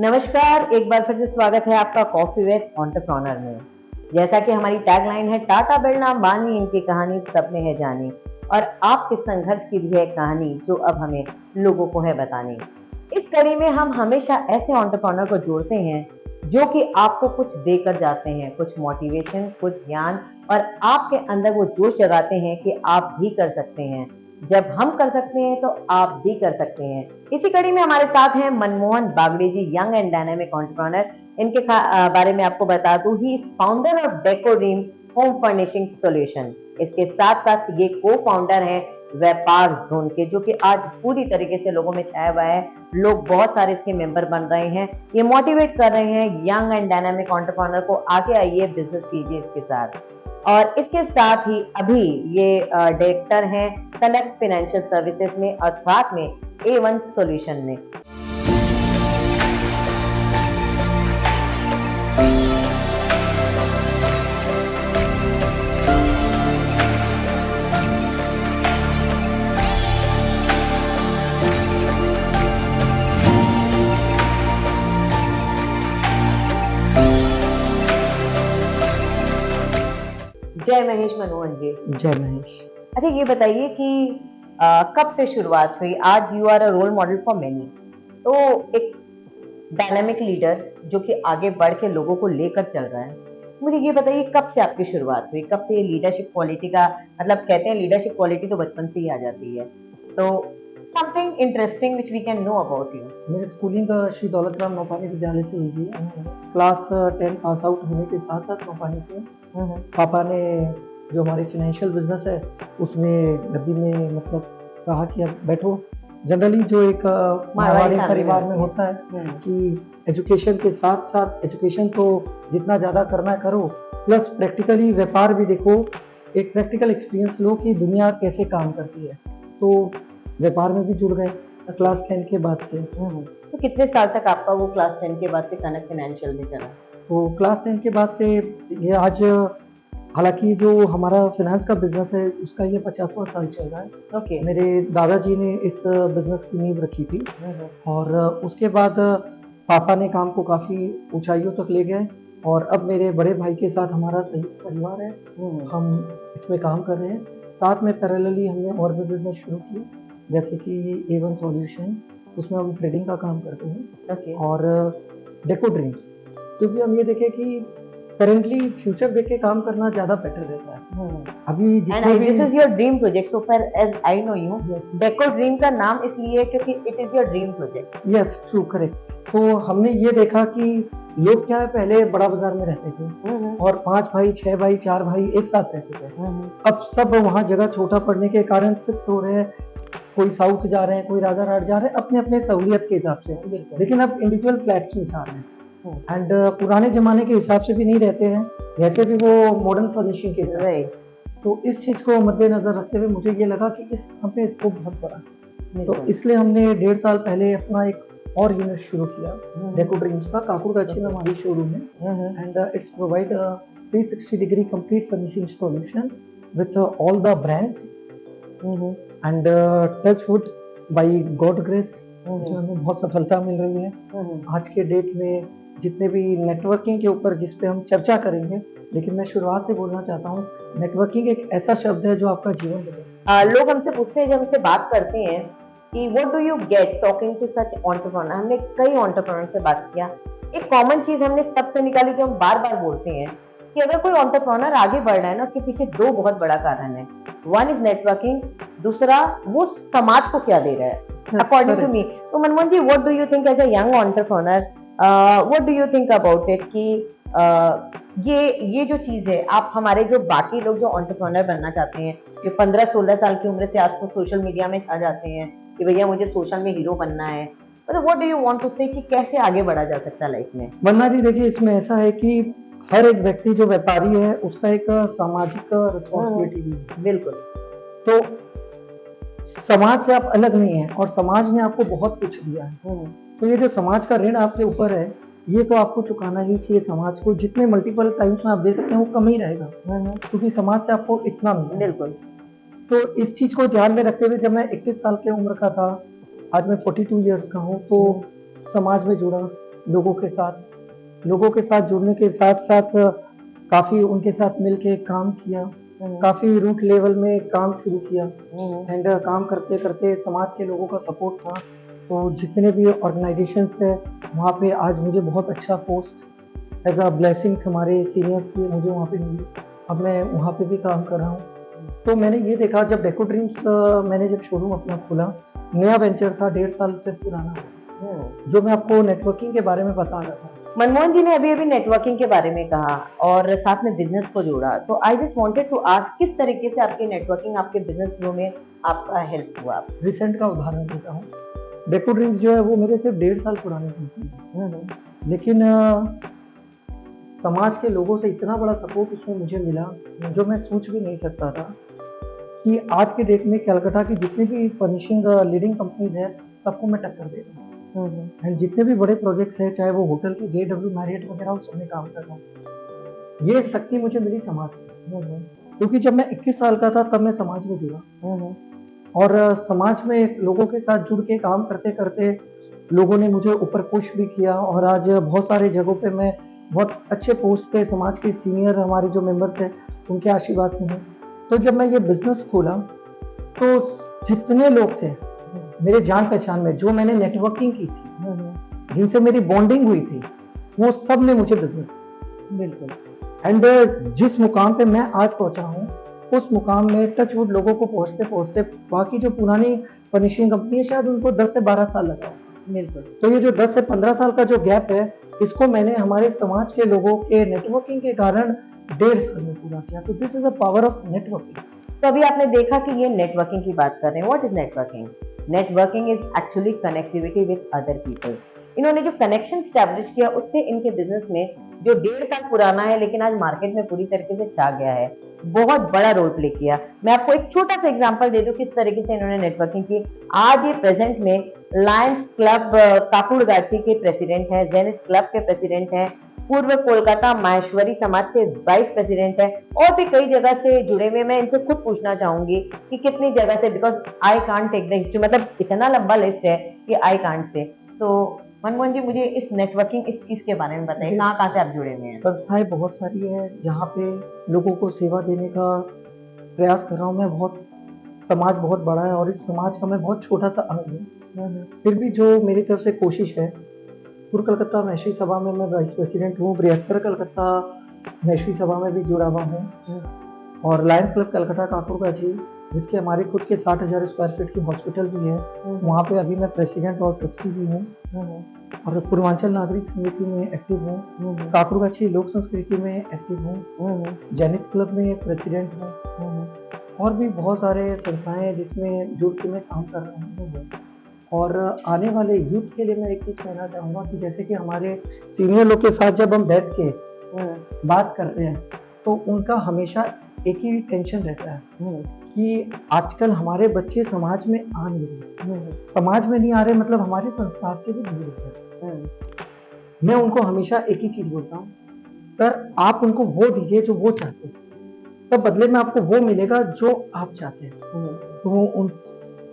नमस्कार, एक बार फिर से स्वागत है आपका कॉफी विद एंटरप्रेन्योर में। जैसा कि हमारी टैगलाइन है, टाटा बिरला अंबानी इनकी कहानी सब में है जानी, और आपके संघर्ष की भी है कहानी जो अब हमें लोगों को है बतानी। इस कड़ी में हम हमेशा ऐसे एंटरप्रेन्योर को जोड़ते हैं जो कि आपको कुछ देकर जाते हैं, कुछ मोटिवेशन, कुछ ज्ञान, और आपके अंदर वो जोश जगाते हैं कि आप भी कर सकते हैं। जब हम कर सकते हैं तो आप भी कर सकते हैं। इसी कड़ी में हमारे साथ हैं मनमोहन बागड़े जी, यंग एंड डायनामिक एंटरप्रेन्योर। इनके बारे में आपको बता दूं, he is founder of deco dream home furnishing solution. इसके साथ साथ ये को फाउंडर हैं व्यापार जोन के, जो कि आज पूरी तरीके से लोगों में छाया हुआ है। लोग बहुत सारे इसके मेंबर बन रहे हैं। ये मोटिवेट कर रहे हैं यंग एंड डायनामिक एंटरप्रेन्योर को, आगे आइए बिजनेस कीजिए इसके साथ। और इसके साथ ही अभी ये डायरेक्टर हैं कनेक्ट फाइनेंशियल सर्विसेज में, और साथ में A1 सॉल्यूशन में। जय महेश मनमोहन जी। जय महेश। अच्छा, ये बताइए कि कब से शुरुआत हुई? आज you are a role model for many, तो एक डायनामिक लीडर जो कि आगे बढ़ के लोगों को लेकर चल रहा है। मुझे ये बताइए, कब से आपकी शुरुआत हुई? कब से ये लीडरशिप क्वालिटी का, मतलब कहते हैं लीडरशिप क्वालिटी तो बचपन से ही आ जाती है, तो something interesting which we can know about you. मेरी स्कूलिंग श्री दौलत राम नौपानी विद्यालय से हुई थी। क्लास 10 पास आउट होने के साथ साथ नौपानी से पापा ने जो हमारे फाइनेंशियल बिजनेस है उसमें गद्दी में मतलब कहा कि अब बैठो। जनरली जो एक मारवाड़ी परिवार में होता है कि एजुकेशन के साथ साथ एजुकेशन तो जितना ज़्यादा करना करो, प्लस प्रैक्टिकली व्यापार भी देखो, एक प्रैक्टिकल एक्सपीरियंस लो कि दुनिया कैसे काम करती है। तो व्यापार में भी जुड़ गए क्लास 10 के बाद से। तो कितने साल तक आपका वो क्लास 10 के बाद से कनेक्ट फाइनेंशियल में चला? तो क्लास 10 के बाद से ये आज, हालांकि जो हमारा फाइनेंस का बिजनेस है उसका ये 50वां साल चल रहा है। ओके। मेरे दादाजी ने इस बिजनेस की नींव रखी थी, और उसके बाद पापा ने काम को काफ़ी ऊंचाइयों तक ले गए, और अब मेरे बड़े भाई के साथ हमारा संयुक्त परिवार है। हम इसमें काम कर रहे हैं। साथ में पैरेलली हमने और भी बिजनेस शुरू किए, जैसे कि A1 सॉल्यूशंस, उसमें हम ट्रेडिंग का काम करते हैं। ओके। और डेको ड्रीम्स, क्योंकि हम ये देखें कि करेंटली फ्यूचर देख के काम करना ज़्यादा बेटर रहता है। अभी जितने भी this is your dream project, so far as I know you, Yes. Deco dream का नाम इसलिए है क्योंकि it is your dream project. Yes, true, correct. तो हमने ये देखा कि लोग क्या है, पहले बड़ा बाजार में रहते थे और 5 भाई 6 भाई 4 भाई एक साथ रहते थे। अब सब वहाँ जगह छोटा पड़ने के कारण शिफ्ट हो रहे हैं, कोई साउथ जा रहे हैं, कोई राजारहाट जा रहे हैं, अपने अपने सहूलियत के हिसाब से। लेकिन अब इंडिविजुअल फ्लैट्स में जा रहे हैं, एंड पुराने जमाने के हिसाब से भी नहीं रहते हैं, रहते भी वो मॉडर्न फर्निशिंग के हिसाब से। तो इस चीज को मद्देनजर रखते हुए मुझे ये लगा कि इस यहाँ पे स्कोप बहुत बड़ा है, तो इसलिए हमने 1.5 साल पहले अपना एक और यूनिट शुरू किया, डेको ड्रीम्स का। काकुरगाछी में हमारी शोरूम है, and it's provide 360 degree complete furnishing solution with all the brands, and touch would buy God grace इसमें हमें बहुत सफलता मिल रही है। आज के डेट में जितने भी नेटवर्किंग के ऊपर जिस पे हम चर्चा करेंगे, लेकिन मैं शुरुआत से बोलना चाहता हूँ, नेटवर्किंग एक ऐसा शब्द है जो आपका जीवन बदल सकता है। लोग हमसे पूछते हैं, जब हमसे बात करते हैं कि what do you get talking to such entrepreneur. हमने कई एंटरप्रेन्योर से बात किया, एक कॉमन चीज हमने सबसे निकाली जो हम बार बार बोलते हैं कि अगर कोई एंटरप्रेन्योर आगे बढ़ रहा है ना, उसके पीछे 2 बहुत बड़ा कारण है। वन इज नेटवर्किंग, दूसरा वो समाज को क्या दे रहा है, अकॉर्डिंग टू मी। तो Manmohan ji, what do you think as a young entrepreneur, what do you think about it कि ये जो चीज है, आप हमारे जो बाकी लोग जो एंटरप्रेन्योर बनना चाहते हैं, जो 15-16 साल की उम्र से आपको सोशल मीडिया में छा जाते हैं कि भैया मुझे सोशल में हीरो बनना है, मतलब what do you want to say कि कैसे आगे बढ़ा जा सकता है लाइफ में? वन्ना जी, देखिए इसमें ऐसा है कि हर एक व्यक्ति जो व्यापारी है उसका एक सामाजिक रिस्पॉन्सिबिलिटी भी है। बिल्कुल। तो समाज से आप अलग नहीं है, और समाज ने आपको बहुत कुछ दिया है। तो ये जो समाज का ऋण आपके ऊपर है, ये तो आपको चुकाना ही चाहिए समाज को। जितने मल्टीपल टाइम्स में आप दे सकते हैं वो कम ही रहेगा, क्योंकि समाज से आपको इतना मिला। बिल्कुल। तो इस चीज को ध्यान में रखते हुए जब मैं 21 साल की उम्र का था, आज मैं 42 ईयर्स का हूँ, तो समाज में जुड़ा, लोगों के साथ जुड़ने के साथ साथ काफी उनके साथ मिलके काम किया, काफी रूट लेवल में काम शुरू किया एंड काम करते करते समाज के लोगों का सपोर्ट था। तो जितने भी ऑर्गेनाइजेशंस है वहाँ पे आज मुझे बहुत अच्छा पोस्ट एज अ ब्लेसिंग्स हमारे सीनियर्स की मुझे वहाँ पे मिली। अब मैं वहाँ पे भी काम कर रहा हूँ। तो मैंने ये देखा जब डेको ड्रीम्स मैंने जब शोरूम अपना खोला, नया वेंचर था, 1.5 साल से पुराना, जो मैं आपको नेटवर्किंग के बारे में बता रहा था। मनमोहन जी ने अभी अभी नेटवर्किंग के बारे में कहा और साथ में बिजनेस को जोड़ा, तो I just wanted to ask किस तरीके से आपकी नेटवर्किंग आपके बिजनेस ग्रो में आपका हेल्प हुआ? रिसेंट का उदाहरण देता हूँ। डेको ड्रीम्स जो है वो मेरे सिर्फ 1.5 साल पुरानी कंपनी है, लेकिन समाज के लोगों से इतना बड़ा सपोर्ट उसमें मुझे मिला जो मैं सोच भी नहीं सकता था कि आज के डेट में कलकत्ता की जितनी भी फर्निशिंग लीडिंग कंपनीज है सबको मैं टक्कर दे रहा हूँ। एंड जितने भी बड़े प्रोजेक्ट्स हैं, चाहे वो होटल के JW मैरियट वगैरह, उस सब में काम कर रहा हूँ। ये शक्ति मुझे मिली समाज से, क्योंकि जब मैं 21 साल का था तब मैं समाज में जुड़ा और समाज में लोगों के साथ जुड़ के काम करते करते लोगों ने मुझे ऊपर पुश भी किया और आज बहुत सारे जगहों पे मैं बहुत अच्छे पोस्ट पे, समाज के सीनियर हमारे जो मेंबर्स हैं उनके आशीर्वाद से हूँ। तो जब मैं ये बिजनेस खोला तो जितने लोग थे मेरे जान पहचान में, जो मैंने नेटवर्किंग की थी, जिनसे मेरी बॉन्डिंग हुई थी, वो सब ने मुझे बिजनेस, बिल्कुल, एंड जिस मुकाम पे मैं आज पहुंचा हूँ उस मुकाम में टचवुड लोगों को पहुंचते पहुंचते बाकी जो पुरानी फर्निशिंग कंपनी है शायद उनको 10 से 12 साल लगा। बिल्कुल। तो ये जो 10 से 15 साल का जो गैप है, इसको मैंने हमारे समाज के लोगों के नेटवर्किंग के कारण 1.5 साल में पूरा किया। तो this is a power of networking. तो अभी आपने देखा कि ये नेटवर्किंग की बात कर रहे हैं। What is networking? Networking is actually connectivity with other people. इन्होंने जो कनेक्शन स्टैब्लिश किया उससे इनके बिजनेस में जो 1.5 साल पुराना है लेकिन आज मार्केट में पूरी तरीके से छा गया है, बहुत बड़ा रोल प्ले किया। मैं आपको एक छोटा सा एग्जांपल दे दूं किस तरीके से इन्होंने नेटवर्किंग की। आज ये प्रेजेंट में लायंस क्लब काकुड़गाछी के प्रेसिडेंट हैं, जेनिथ क्लब के प्रेसिडेंट हैं, पूर्व कोलकाता माहेश्वरी समाज के वाइस प्रेसिडेंट है और भी कई जगह से जुड़े हुए। मैं इनसे खुद पूछना चाहूंगी कि कितनी जगह से, because I can't take the history, मतलब इतना लंबा लिस्ट है कि आई कांट से। सो मनमोहन जी, मुझे इस नेटवर्किंग, इस चीज के बारे में बताइए, कहाँ कहाँ से आप जुड़े हुए हैं? संस्थाएं बहुत सारी है जहाँ पे लोगों को सेवा देने का प्रयास कर रहा हूँ मैं। बहुत समाज बहुत बड़ा है और इस समाज का मैं बहुत छोटा सा अंग हूँ। फिर भी जो मेरी तरफ से कोशिश है, पूर्व कलकत्ता मैत्री सभा में मैं वाइस प्रेसिडेंट हूँ, बृहत्तर कलकत्ता मैत्री सभा में भी जुड़ा हुआ हूँ और लायंस क्लब कलकत्ता काकुड़गाछी, जिसके हमारे खुद के 60,000 स्क्वायर फीट की हॉस्पिटल भी है, वहाँ पे अभी मैं प्रेसिडेंट और ट्रस्टी भी हूँ और पूर्वांचल नागरिक समिति में एक्टिव हूँ, काकुड़गाछी लोक संस्कृति में एक्टिव हूँ, जेनिथ क्लब में प्रेसिडेंट हूँ और भी बहुत सारे संस्थाएं हैं जिसमें जुड़ के मैं काम कर रहा हूँ। और आने वाले यूथ के लिए मैं एक चीज कहना चाहूँगा कि जैसे कि हमारे सीनियर लोग के साथ जब हम बैठ के बात करते हैं तो उनका हमेशा एक ही टेंशन रहता है कि आजकल हमारे बच्चे समाज में आ नहीं रहे, समाज में नहीं आ रहे, मतलब हमारे संस्कार से भी दूर है। मैं उनको हमेशा एक ही चीज बोलता हूँ, सर आप उनको वो दीजिए जो वो चाहते हैं, तब बदले में आपको वो मिलेगा जो आप चाहते हैं। तो उन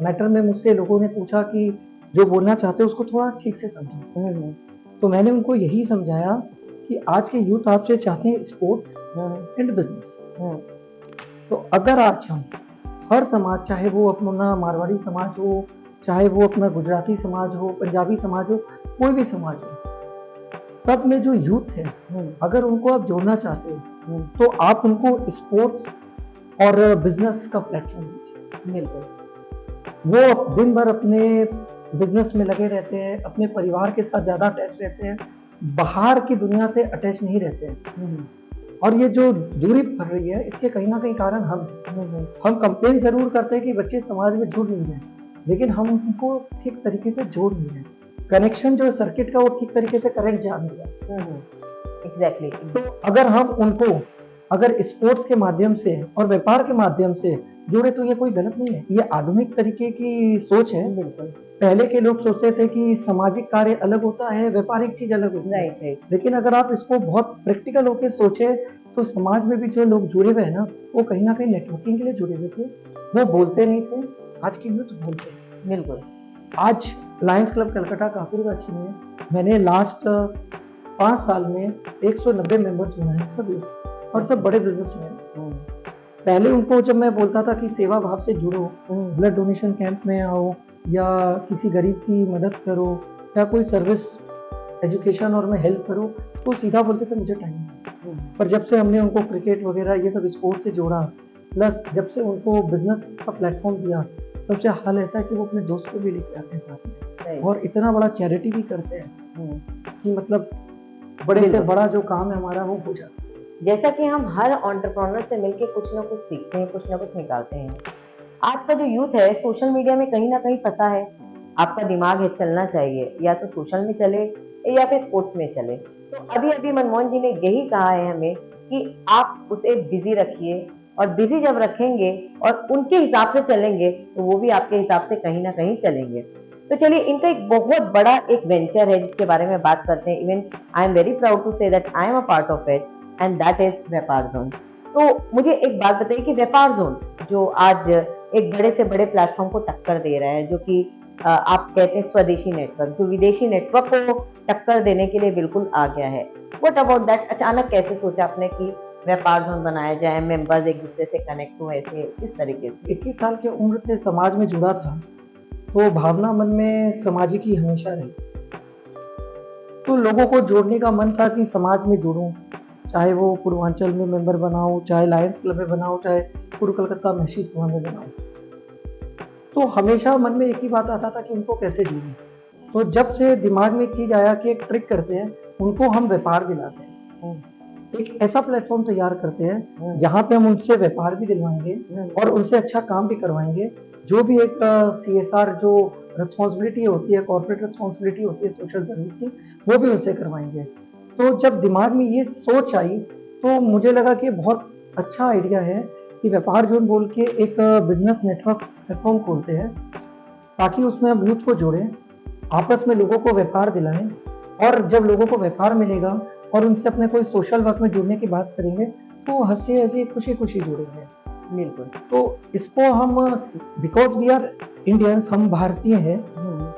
मैटर में मुझसे लोगों ने पूछा कि जो बोलना चाहते हैं उसको थोड़ा ठीक से समझो। तो मैंने उनको यही समझाया कि आज के यूथ आपसे चाहते हैं स्पोर्ट्स एंड बिजनेस। तो अगर आज हम हर समाज, चाहे वो अपना मारवाड़ी समाज हो, चाहे वो अपना गुजराती समाज हो, पंजाबी समाज हो, कोई भी समाज हो, सब में जो यूथ है अगर उनको आप जोड़ना चाहते हो तो आप उनको स्पोर्ट्स और बिजनेस का प्लेटफॉर्म दीजिए। बिल्कुल। वो दिन भर अपने बिजनेस में लगे रहते हैं, अपने परिवार के साथ ज्यादा अटैच रहते हैं, बाहर की दुनिया से अटैच नहीं रहते हैं। और ये जो दूरी बढ़ रही है इसके कहीं ना कहीं कारण हम कंप्लेन जरूर करते हैं कि बच्चे समाज में जुड़ नहीं रहे, लेकिन हम उनको ठीक तरीके से जोड़ नहीं रहे। कनेक्शन जो है सर्किट का, वो ठीक तरीके से करंट जा नहीं रहा। एग्जैक्टली। तो अगर हम उनको स्पोर्ट्स के माध्यम से और व्यापार के माध्यम से जोड़े तो ये कोई गलत नहीं है, ये आधुनिक तरीके की सोच है। बिल्कुल। पहले के लोग सोचते थे कि सामाजिक कार्य अलग होता है, व्यापारिक चीज अलग होती है। राइट। लेकिन अगर आप इसको बहुत प्रैक्टिकल होकर सोचे तो समाज में भी जो लोग जुड़े हुए हैं ना, वो कहीं ना कहीं नेटवर्किंग के लिए जुड़े हुए थे। वो बोलते नहीं थे, आज के यूथ बोलते हैं। बिल्कुल। आज लायंस क्लब कलकत्ता काफी अच्छी है। मैंने लास्ट 5 साल में 190 मेंबर्स बनाए हैं सब लोग, और सब बड़े बिजनेसमैन। पहले उनको जब मैं बोलता था कि सेवा भाव से जुड़ो, ब्लड डोनेशन कैंप में आओ, या किसी गरीब की मदद करो, या कोई सर्विस एजुकेशन और में हेल्प करो, तो सीधा बोलते थे मुझे टाइम नहीं। पर जब से हमने उनको क्रिकेट वगैरह ये सब स्पोर्ट्स से जोड़ा, प्लस जब से उनको बिजनेस का प्लेटफॉर्म दिया, तब से हाल ऐसा है कि वो अपने दोस्त को भी लेके आते हैं साथ में, और इतना बड़ा चैरिटी भी करते हैं कि मतलब बड़े से बड़ा जो काम है हमारा वो हो जाता है। जैसा कि हम हर एंटरप्रेन्योर से मिलके कुछ ना कुछ सीखते हैं, कुछ ना कुछ निकालते हैं। आज का जो यूथ है सोशल मीडिया में कहीं ना कहीं फंसा है। आपका दिमाग है चलना चाहिए, या तो सोशल में चले या फिर स्पोर्ट्स में चले। तो अभी अभी मनमोहन जी ने यही कहा है हमें कि आप उसे बिजी रखिए, और बिजी जब रखेंगे और उनके हिसाब से चलेंगे तो वो भी आपके हिसाब से कहीं ना कहीं चलेंगे। तो चलिए, इनका एक बहुत बड़ा एक वेंचर है जिसके बारे में बात करते हैं। Even I am very proud to say that I am a part of it, and that is व्यापार जोन। तो मुझे एक बात बताइए कि व्यापार जोन जो आज एक बड़े से बड़े प्लेटफॉर्म को टक्कर दे रहा है, जो कि आप कहते हैं स्वदेशी नेटवर्क, जो विदेशी नेटवर्क को टक्कर देने के लिए बिल्कुल आ गया है। What about that? अचानक कैसे सोचा आपने कि व्यापार जोन बनाया जाए, मेंबर्स एक दूसरे से कनेक्ट हो, ऐसे किस तरीके से? 21 साल की उम्र से समाज में जुड़ा था, तो भावना मन में सामाजिक ही हमेशा रही। तो लोगों को जोड़ने का मन था कि समाज में जुड़ूं, चाहे वो पूर्वांचल में मेंबर बनाऊं, चाहे लायंस क्लब में बनाऊं, चाहे पूर्व कलकत्ता महसी सभा में बनाऊं। तो हमेशा मन में एक ही बात आता था कि उनको कैसे जोड़ें। तो जब से दिमाग में एक चीज आया कि एक ट्रिक करते हैं, उनको हम व्यापार दिलाते हैं, एक ऐसा प्लेटफॉर्म तैयार करते हैं जहां पे हम उनसे व्यापार भी दिलवाएंगे और उनसे अच्छा काम भी करवाएंगे। जो भी एक CSR जो रिस्पॉन्सिबिलिटी होती है, कॉर्पोरेट रिस्पॉन्सिबिलिटी होती है सोशल सर्विस की, वो भी उनसे करवाएंगे। तो जब दिमाग में ये सोच आई तो मुझे लगा कि बहुत अच्छा आइडिया है कि व्यापार जोन बोल के एक बिजनेस नेटवर्क प्लेटफॉर्म खोलते हैं, ताकि उसमें हम यूथ को जोड़ें, आपस में लोगों को व्यापार दिलाएं, और जब लोगों को व्यापार मिलेगा और उनसे अपने कोई सोशल वर्क में जुड़ने की बात करेंगे तो हंसी हंसी खुशी खुशी जुड़ेंगे। बिल्कुल। तो इसको हम, बिकॉज वी आर इंडियंस, हम भारतीय हैं,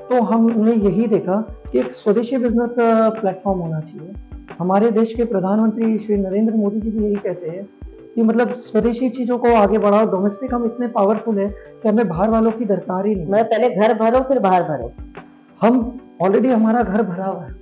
तो हमने यही देखा कि एक स्वदेशी बिजनेस प्लेटफॉर्म होना चाहिए। हमारे देश के प्रधानमंत्री श्री नरेंद्र मोदी जी भी यही कहते हैं कि मतलब स्वदेशी चीजों को आगे बढ़ाओ। डोमेस्टिक हम इतने पावरफुल है कि हमें बाहर वालों की दरकार ही नहीं। मतलब पहले घर भरो फिर बाहर भरो। हम ऑलरेडी, हमारा घर भरा हुआ है,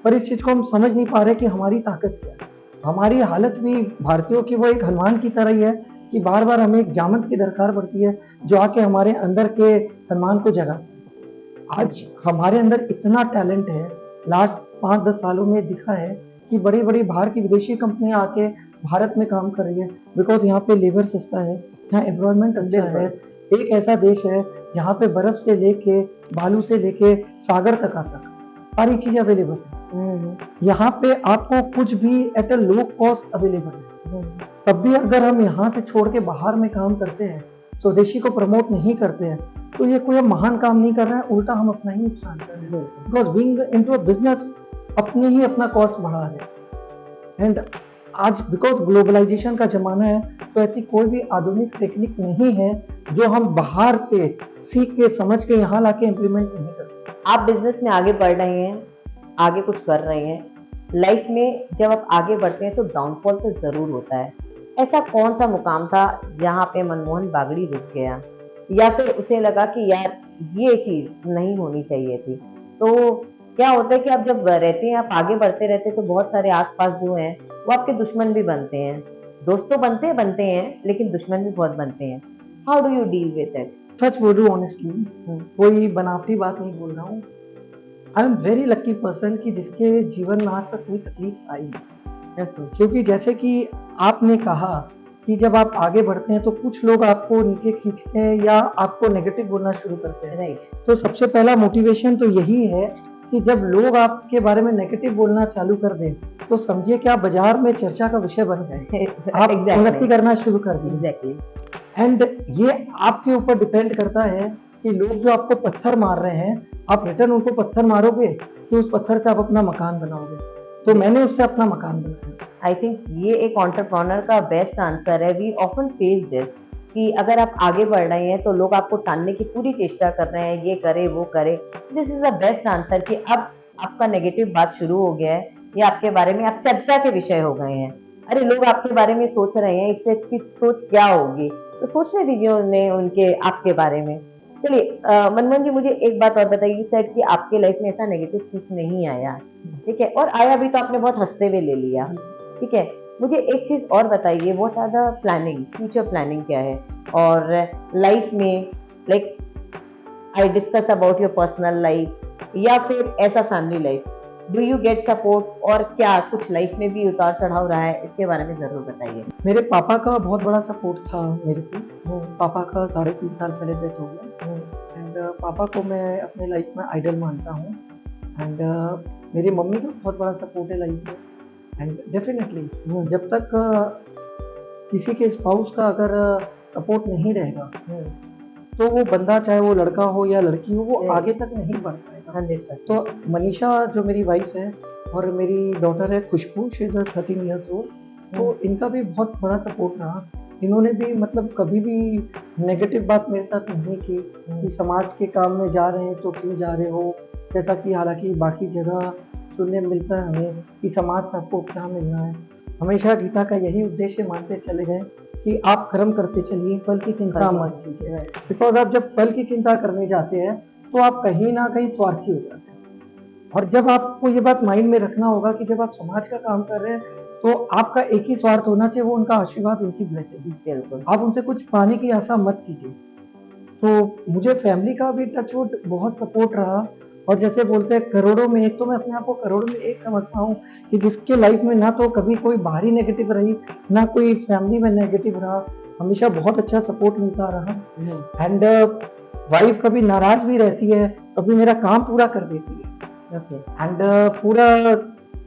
पर इस चीज को हम समझ नहीं पा रहे कि हमारी ताकत क्या है। हमारी हालत भी भारतीयों की वो एक हनुमान की तरह ही है कि बार बार हमें एक जामत की दरकार पड़ती है जो आके हमारे अंदर के हनुमान को जगाता है। आज हमारे अंदर इतना टैलेंट है, लास्ट 5-10 सालों में दिखा है कि बड़ी बड़ी बाहर की विदेशी कंपनियां आके भारत में काम कर रही है, बिकॉज यहाँ पे लेबर सस्ता है, यहाँ एनवायरमेंट अच्छा है। एक ऐसा देश है जहाँ पे बर्फ से लेके, बालू से लेके सागर तक सारी चीजें अवेलेबल है। यहाँ पे आपको कुछ भी at a low cost available है। तब भी अगर हम यहाँ से छोड़ के बाहर में काम करते हैं, स्वदेशी को प्रमोट नहीं करते हैं, तो ये कोई महान काम नहीं कर रहे हैं, उल्टा हम अपना ही नुकसान कर रहे हैं। Because being into a business अपने ही अपना कॉस्ट बढ़ा रहे हैं। एंड आज बिकॉज ग्लोबलाइजेशन का जमाना है, तो ऐसी कोई भी आधुनिक टेक्निक नहीं है जो हम बाहर से सीख के समझ के यहाँ लाके इम्प्लीमेंट नहीं कर सकते। आप बिजनेस में आगे बढ़ रहे हैं, आगे कुछ कर रहे हैं। लाइफ में जब आप आगे बढ़ते हैं तो डाउनफॉल तो जरूर होता है। ऐसा कौन सा मुकाम था जहाँ पे मनमोहन बागड़ी रुक गया, या फिर उसे लगा कि यार ये चीज नहीं होनी चाहिए थी? तो क्या होता है कि आप जब रहते हैं, आप आगे बढ़ते रहते हैं, तो बहुत सारे आसपास जो हैं वो आपके दुश्मन भी बनते हैं। दोस्त तो बनते हैं लेकिन दुश्मन भी बहुत बनते हैं। How do you deal with it? सच बोलूं ऑनेस्टली, कोई बनावटी बात नहीं बोल रहा हूँ। I am very lucky person कि जिसके जीवन में आज तक कोई तकलीफ आई नहीं। क्योंकि जैसे कि आपने कहा कि जब आप आगे बढ़ते हैं तो कुछ लोग आपको नीचे खींचते हैं या आपको नेगेटिव बोलना शुरू करते हैं। राइट। तो सबसे पहला मोटिवेशन तो यही है कि जब लोग आपके बारे में नेगेटिव बोलना चालू कर दें तो समझिए कि आप बाजार में चर्चा का विषय बन गए, आप उन्नति करना शुरू कर दी। एग्जैक्टली। एंड ये आपके ऊपर डिपेंड करता है कि लोग जो आपको पत्थर मार रहे हैं, आप रिटर्न उनको पत्थर मारोगे कि उस पत्थर से आप अपना मकान बनाओगे। तो मैंने उससे अपना मकान बनाया। आई थिंक ये एक एंटरप्रेन्योर का बेस्ट आंसर है। वी ऑफन फेस दिस कि अगर आप आगे बढ़ रहे हैं तो लोग आपको टालने की पूरी चेष्टा कर रहे हैं, ये करे वो करे। This is the best answer कि अब आपका नेगेटिव बात शुरू हो गया है या आपके बारे में आप चर्चा के विषय हो गए हैं। अरे लोग आपके बारे में सोच रहे हैं, इससे अच्छी सोच क्या होगी, तो सोचने दीजिए उन्हें उनके आपके बारे में। चलिए मनमोहन जी, मुझे एक बात और बताइए। यू सेड कि आपके लाइफ में ऐसा नेगेटिव कुछ नहीं आया, ठीक है, और आया भी तो आपने बहुत हंसते हुए ले लिया, ठीक है। मुझे एक चीज और बताइए, what are the planning, future planning क्या है और लाइफ में, like I discuss about your personal life या फिर ऐसा family life, do you get support, और क्या कुछ लाइफ में भी उतार चढ़ाव रहा है, इसके बारे में जरूर बताइए। मेरे पापा का बहुत बड़ा सपोर्ट था मेरे को। पापा का 3.5 साल पहले डेथ हो गया एंड पापा को मैं अपने लाइफ में आइडल मानता हूँ एंड मेरी मम्मी का बहुत बड़ा सपोर्ट है लाइफ में एंड डेफिनेटली जब तक किसी के स्पाउस का अगर सपोर्ट नहीं रहेगा तो वो बंदा, चाहे वो लड़का हो या लड़की हो, वो आगे तक नहीं बढ़ पाएगा। 100%। तो मनीषा जो मेरी वाइफ है और मेरी डॉटर है खुशबू, शी इज 13 ईयर्स ओल्ड, तो इनका भी बहुत बड़ा सपोर्ट रहा। इन्होंने भी मतलब कभी भी नेगेटिव बात मेरे साथ नहीं की कि समाज के काम में जा रहे हैं तो क्यों जा रहे हो, जैसा कि हालांकि बाकी जगह सुनने मिलता है हमें कि समाज से आपको क्या मिलना है। हमेशा गीता का यही उद्देश्य मानते चले गए कि आप कर्म करते चलिए, फल की चिंता मत कीजिए। बिकॉज आप जब फल की चिंता करने जाते हैं तो आप कहीं ना कहीं स्वार्थी हो जाते हैं। और जब आपको ये बात माइंड में रखना होगा कि जब आप समाज का काम कर रहे हैं तो आपका एक ही स्वार्थ होना चाहिए, वो उनका आशीर्वाद, उनकी ब्लेसिंग। बिल्कुल। आप उनसे कुछ पाने की आशा मत कीजिए। तो मुझे फैमिली का भी टचवुड बहुत सपोर्ट रहा। और जैसे बोलते हैं करोड़ों में एक, तो मैं अपने आप को करोड़ों में एक समझता हूँ कि जिसके लाइफ में ना तो कभी कोई बाहरी नेगेटिव रही, ना कोई फैमिली में नेगेटिव रहा, हमेशा बहुत अच्छा सपोर्ट मिलता रहा। एंड वाइफ कभी नाराज भी रहती है तभी मेरा काम पूरा कर देती है एंड पूरा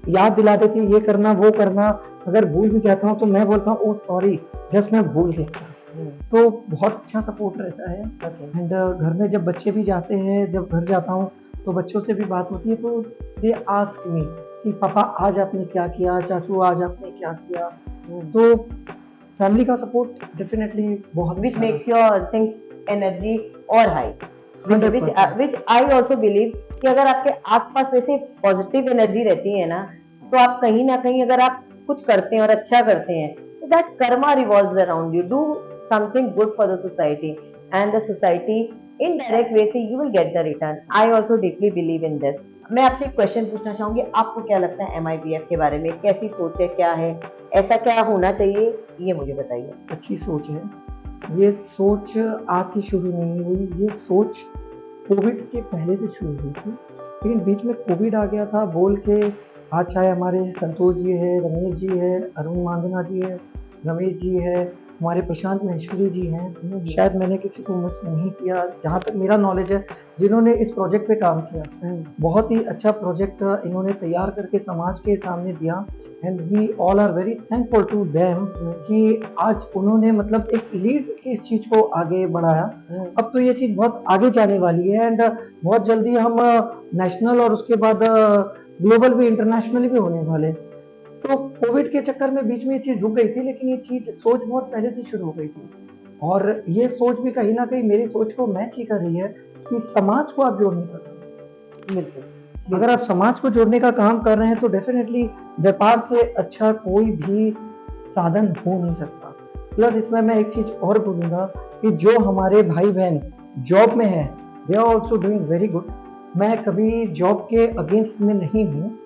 याद दिला देती है ये करना वो करना। अगर भूल भी जाता हूँ तो मैं बोलता हूँ ओ सॉरी, जस्ट मैं भूल गया। तो बहुत अच्छा सपोर्ट रहता है। एंड घर में जब बच्चे भी जाते हैं, जब घर जाता हूँ तो बच्चों से भी बात होती है तो दे आस्क मी कि पापा आज आपने क्या किया, चाचू आज आपने क्या किया। तो फैमिली का सपोर्ट डेफिनेटली बहुत which makes your things energy और high, which I also believe कि अगर आपके आसपास वैसे पॉजिटिव एनर्जी रहती है ना, तो आप कहीं ना कहीं अगर आप कुछ करते हैं और अच्छा करते हैं तो that karma revolves around you, do something good for the society and the society indirect way से you will get the return. I also deeply believe in this. मैं आपसे एक क्वेश्चन पूछना चाहूंगी, आपको क्या लगता है MIBF के बारे में, कैसी सोच है, क्या है, ऐसा क्या होना चाहिए, ये मुझे बताइए। अच्छी सोच है। ये सोच आज से शुरू नहीं हुई, ये सोच कोविड के पहले से शुरू हुई थी, लेकिन बीच में कोविड आ गया था बोल के आज चाहे हमारे संतोष जी है, रमेश जी है, अरुण मांगना जी है, रमेश जी है, हमारे प्रशांत महेश्वरी जी हैं, शायद मैंने किसी को मिस नहीं किया जहाँ तक मेरा नॉलेज है, जिन्होंने इस प्रोजेक्ट पे काम किया। बहुत ही अच्छा प्रोजेक्ट इन्होंने तैयार करके समाज के सामने दिया and we all are very thankful to them कि आज उन्होंने मतलब एक लीड इस चीज को आगे बढ़ाया। अब तो ये चीज बहुत आगे जाने वाली है एंड बहुत जल्दी हम नेशनल और उसके बाद ग्लोबल भी, इंटरनेशनल भी होने वाले। तो कोविड के चक्कर में बीच में ये चीज रुक गई थी, लेकिन ये चीज सोच बहुत पहले से शुरू हो गई थी और ये सोच भी कहीं ना कहीं मेरी सोच को मैच ही कर रही है कि समाज को आप जोड़ने का काम। बिल्कुल, अगर आप समाज को जोड़ने का काम कर रहे हैं तो डेफिनेटली व्यापार से अच्छा कोई भी साधन हो नहीं सकता। प्लस इसमें मैं एक चीज और बोलूंगा कि जो हमारे भाई बहन जॉब में है, they are also doing very good. मैं कभी जॉब के अगेंस्ट में नहीं हूँ,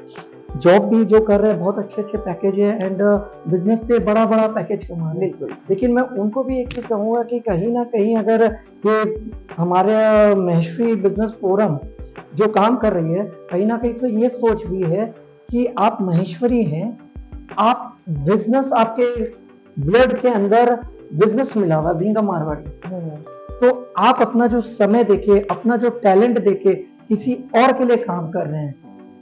जॉब भी जो कर रहे हैं बहुत अच्छे अच्छे पैकेज है एंड बिजनेस से बड़ा बड़ा पैकेज कमा रहे हैं। लेकिन मैं उनको भी एक चीज कहूंगा कि कहीं ना कहीं अगर ये हमारे महेश्वरी बिजनेस फोरम जो काम कर रही है, कहीं ना कहीं इसमें ये सोच भी है कि आप महेश्वरी हैं, आप बिजनेस, आपके ब्लड के अंदर बिजनेस मिला हुआ बीइंग अ मारवाड़ी, तो आप अपना जो समय देके, अपना जो टैलेंट देके किसी और के लिए काम कर रहे हैं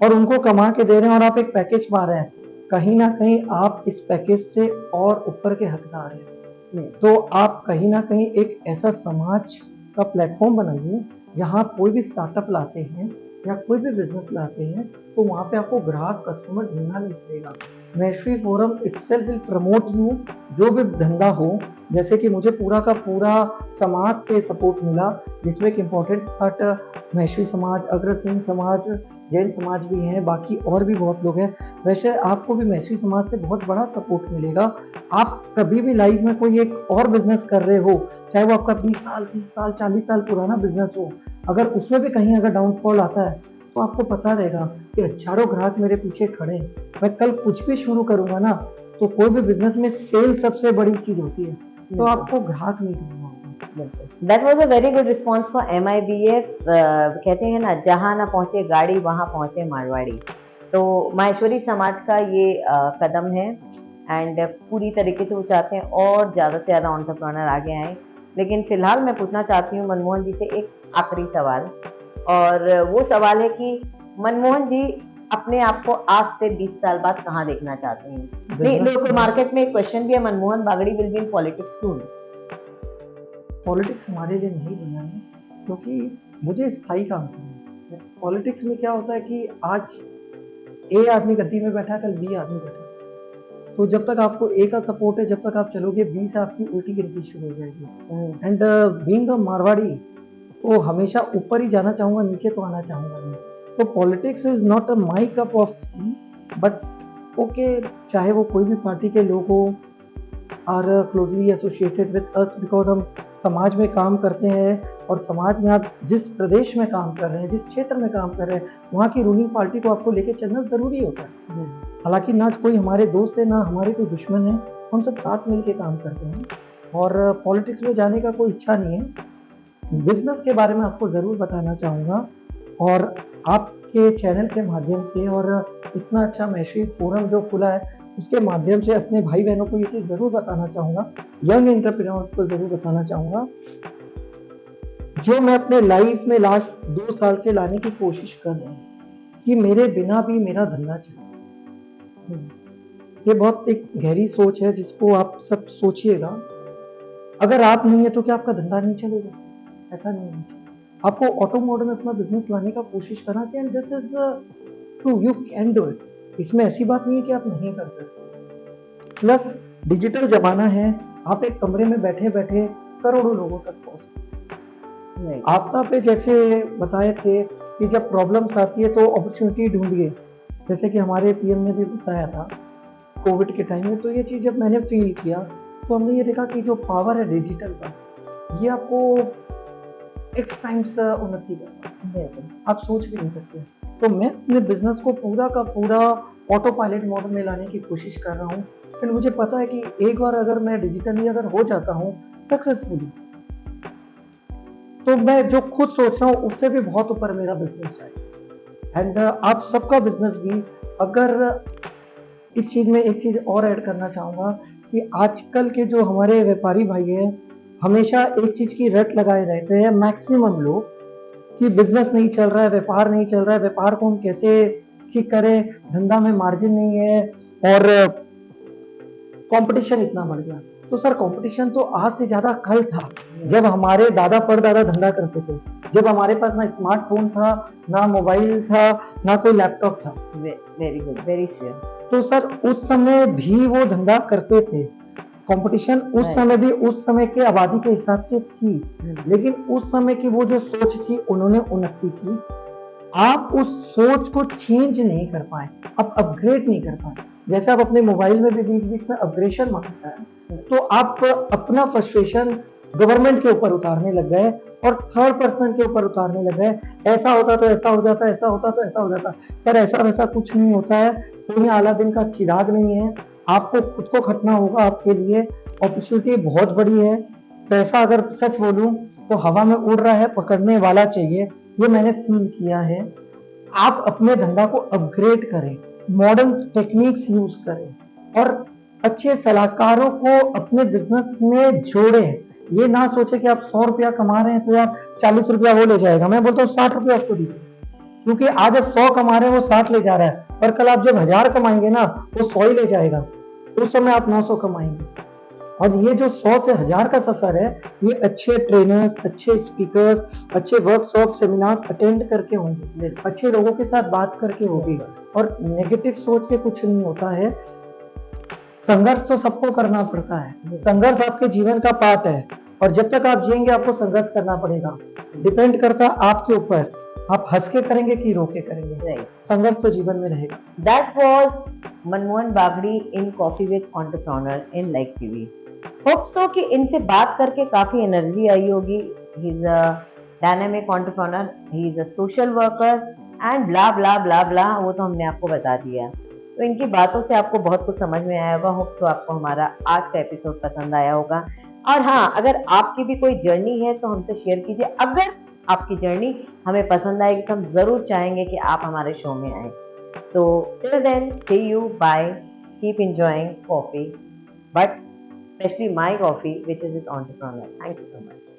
और उनको कमा के दे रहे हैं और आप एक पैकेज पा रहे हैं, कहीं ना कहीं आप इस पैकेज से और ऊपर के हकदार हैं। तो आप कहीं ना कहीं एक ऐसा समाज का प्लेटफॉर्म बनाइए जहां कोई भी स्टार्टअप लाते हैं या कोई भी बिजनेस लाते हैं तो वहां पे आपको ग्राहक, कस्टमर ढूंढना नहीं पड़ेगा। Maheshwari forum itself will promote you जो भी धंधा हो, जैसे कि मुझे पूरा का पूरा समाज से सपोर्ट मिला, जिसमें एक इम्पोर्टेंट पार्ट महेश्वरी समाज, अग्रसेन समाज, जैन समाज भी हैं, बाकी और भी बहुत लोग हैं। वैसे आपको भी महेश्वरी समाज से बहुत बड़ा सपोर्ट मिलेगा। आप कभी भी लाइफ में कोई एक और बिजनेस कर रहे हो, चाहे वो आपका 20 साल, 30 साल, 40 साल पुराना बिजनेस हो, अगर उसमें भी कहीं अगर डाउनफॉल आता है तो आपको पता रहेगा कि हजारों ग्राहक मेरे पीछे खड़े हैं। मैं कल कुछ भी शुरू करूंगा ना, तो कोई भी बिजनेस में सेल सबसे बड़ी चीज होती है, तो आपको ग्राहक नहीं ढूंढना होगा। That was a very good response for MIBF। कहते हैं ना, जहाँ ना पहुँचे गाड़ी वहाँ पहुँचे मारवाड़ी। तो माहेश्वरी समाज का ये कदम है एंड पूरी तरीके से वो चाहते हैं और ज़्यादा से ज़्यादा एंटरप्रेन्योर आगे आए। लेकिन फिलहाल मैं पूछना चाहती हूँ मनमोहन जी से एक आखिरी सवाल, और वो सवाल है कि मनमोहन जी अपने आप को आज से 20 साल बाद कहाँ देखना चाहते हैं? नहीं, लोकल मार्केट में एक क्वेश्चन भी है, Manmohan Bagri will be in politics soon. Politics हमारे लिए नहीं बना है, क्योंकि मुझे स्थायी काम करना है। पॉलिटिक्स में क्या होता है कि आज ए आदमी गद्दी में बैठा, कल बी आदमी बैठा, तो जब तक आपको ए का सपोर्ट है, जब तक आप चलोगे, बी से आपकी उल्टी गिनती शुरू हो जाएगी। एंड बीइंग अ मारवाड़ी, तो हमेशा ऊपर ही जाना चाहूंगा, नीचे तो आना चाहूंगा नहीं। तो politics is not a my cup of tea, but okay, चाहे वो कोई भी पार्टी के लोग हो, are closely associated with us, because हम समाज में काम करते हैं, और समाज में आप जिस प्रदेश में काम कर रहे हैं, जिस क्षेत्र में काम कर रहे हैं, वहाँ की रूलिंग पार्टी को आपको लेके चलना जरूरी होता है। हालांकि ना कोई हमारे दोस्त है, ना हमारे कोई दुश्मन है, हम सब साथ मिलके काम करते हैं, और पॉलिटिक्स में जाने का कोई इच्छा नहीं है। बिजनेस के बारे में आपको ज़रूर बताना चाहूँगा, और आपके चैनल के माध्यम से, और इतना अच्छा महेश्वरी फोरम जो खुला है उसके माध्यम से, अपने भाई बहनों को ये चीज़ ज़रूर बताना चाहूँगा, यंग एंटरप्रेन्योर्स को ज़रूर बताना चाहूँगा, जो मैं अपने लाइफ में लास्ट 2 साल से लाने की कोशिश कर रहा हूँ, कि मेरे बिना भी मेरा धंधा चले। ये बहुत एक गहरी सोच है, जिसको आप सब सोचिएगा। अगर आप नहीं है तो क्या आपका धंधा नहीं चलेगा? ऐसा नहीं है। आपको ऑटो मोड में अपना बिजनेस लाने का कोशिश करना चाहिए, and this is true, you can do it. इसमें ऐसी बात नहीं है कि आप नहीं कर सकते। प्लस डिजिटल जमाना है, आप एक कमरे में बैठे बैठे करोड़ों लोगों तक पहुंच सकते हैं। आपदा पे जैसे बताए थे कि जब प्रॉब्लम्स आती है तो अपॉर्चुनिटी ढूंढिए, जैसे कि हमारे PM ने भी बताया था कोविड के टाइम में। तो ये चीज़ जब मैंने फील किया, तो हमने ये देखा कि जो पावर है डिजिटल का, ये आपको एक्स टाइम्स उन्नति करता है, आप सोच भी नहीं सकते। तो मैं अपने बिजनेस को पूरा का पूरा ऑटो पायलट मोड में लाने की कोशिश कर रहा हूँ, फिर मुझे पता है कि एक बार अगर मैं डिजिटली अगर हो जाता हूँ सक्सेसफुली, तो मैं जो खुद सोच रहा हूँ उससे भी बहुत ऊपर मेरा बिजनेस है। एंड आप सबका बिजनेस भी, अगर इस चीज में एक चीज और ऐड करना चाहूंगा कि आजकल के जो हमारे व्यापारी भाई हैं, हमेशा एक चीज की रट लगाए रहते हैं मैक्सिमम लोग, कि बिजनेस नहीं चल रहा है, व्यापार नहीं चल रहा है, व्यापार को हम कैसे ठीक करें, धंधा में मार्जिन नहीं है, और कंपटीशन इतना बढ़ गया। तो सर, कंपटीशन तो आज से ज्यादा कल था, जब हमारे दादा परदादा धंधा करते थे, जब हमारे पास ना स्मार्टफोन था, ना मोबाइल था, ना कोई लैपटॉप था। Very good, very sure. तो सर, उस समय भी वो धंधा करते थे, कंपटीशन उस समय भी उस समय के आबादी के हिसाब से थी, लेकिन उस समय की वो जो सोच थी, उन्होंने उन्नति की। आप उस सोच को चेंज नहीं कर पाए, आप अपग्रेड नहीं कर पाए। जैसे आप अपने मोबाइल में भी बीच बीच में अपग्रेडेशन मांगता है, तो आप अपना फ्रस्ट्रेशन गवर्नमेंट के ऊपर उतारने लग गए और थर्ड पर्सन के ऊपर उतारने लग गए। ऐसा होता तो ऐसा हो जाता, ऐसा होता तो ऐसा हो जाता। सर, ऐसा वैसा कुछ नहीं होता है, कोई आला दिन का चिराग नहीं है, आपको खुद को खटना होगा। आपके लिए अपॉर्चुनिटी बहुत बड़ी है। पैसा, अगर सच बोलूं तो हवा में उड़ रहा है, पकड़ने वाला चाहिए, ये मैंने फील किया है। आप अपने धंधा को अपग्रेड करें, मॉडर्न टेक्निक्स यूज करें, और अच्छे सलाहकारों को अपने बिजनेस में जोड़ें। ये ना सोचे कि आप 100 रुपया कमा रहे हैं तो यार 40 रुपया वो ले जाएगा। मैं बोलता हूँ 60 रुपया उसको दीजिए, क्योंकि आज आप 100 कमा रहे हैं, वो 60 ले जा रहा है, और कल आप जब 1000 कमाएंगे ना, वो 100 ही ले जाएगा, उस समय आप 900 कमाएंगे। और ये जो 100 से 1000 का सफर है, ये अच्छे ट्रेनर्स, अच्छे स्पीकर्स, अच्छे वर्कशॉप, सेमिनार्स अटेंड करके होंगे, अच्छे लोगों के साथ बात करके होगी, और नेगेटिव सोच के कुछ नहीं होता है। संघर्ष तो सबको करना पड़ता है, संघर्ष आपके जीवन का पार्ट है और जब तक आप जिएंगे आपको संघर्ष करना पड़ेगा। डिपेंड करता है आपके ऊपर, आप हंस के करेंगे कि रो के करेंगे। संघर्ष तो जीवन में रहेगा। That was Manmohan Bagri in Coffee with Entrepreneur in Like TV. Hope so कि इनसे बात करके काफी एनर्जी आई होगी। He is a dynamic entrepreneur, he is a social worker and blah blah blah blah, वो तो हमने आपको बता दिया। तो इनकी बातों से आपको बहुत कुछ समझ में आया होगा। होप सो आपको हमारा आज का एपिसोड पसंद आया होगा। और हाँ, अगर आपकी भी कोई जर्नी है तो हमसे शेयर कीजिए। अगर आपकी जर्नी हमें पसंद आएगी तो हम जरूर चाहेंगे कि आप हमारे शो में आए। तो till then, see you, bye, keep enjoying coffee, but especially my coffee which is with entrepreneur. Thank you so much.